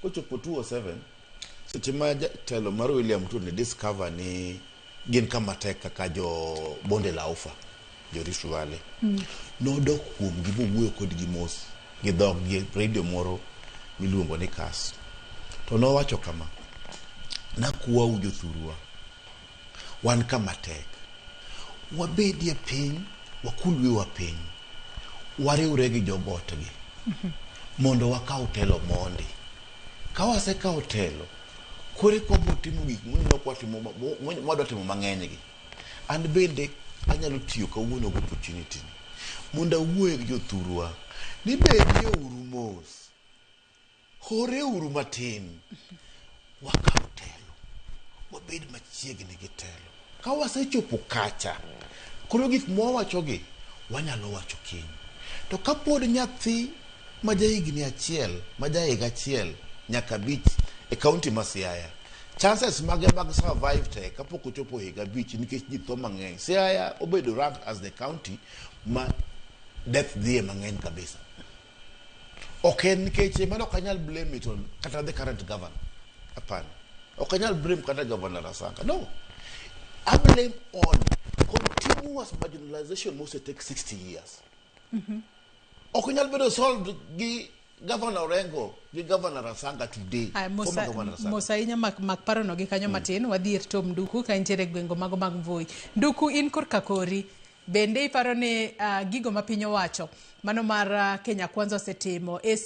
kochopo 207 seche ma telo mar William Ruto ne discover ni gin kama tek kaka jo bonde la ufa jo Rift Valley nodok kuom gi bowuoyo kod gi mos gi dhog gi radio moro miluongo ni Kas to nowacho kama nakwau jothurwa wan kama tek wabedie piny wakulwewa piny wariwre gi jogotgi mondo wakaw telo mondi ka wasekaw telo kore ko timo gik muneno kwa timo mwadwa timo mang'eny gi and bende anyalo tiyo kawuono go opportunity mondo wuoye gi jothurwa ni bedie uru mos hore uru matin wakaw telo wabed machiegni gi telo ka wasechopo kacha koro gik mwawacho gi wanyalo wacho kiny to kapod nyathi majahigni achiel majahiga achiel nyaka bich e county ma Siaya chances mag survive te kapok ochopo higa bich nikech ji tho mang'eny Siaya obedo ranked as the county ma death dhie mang'eny kabisa ok nikech mano kanyal blame it on kata the current governor hapana okanyal blame kata governor Rasanga no I blame on continuous marginalization must take 60 years okanyal bedo solved gi Governor Rengo gi Governor Rasanga today. Mosa inya mak parono gi kanyo matin wadhier tom Nduku ka intiere gwengo mago mag Voi. Nduku in korka kori bende iparo ne gigo ma piny owacho mano mar Kenya Kwanza osetimo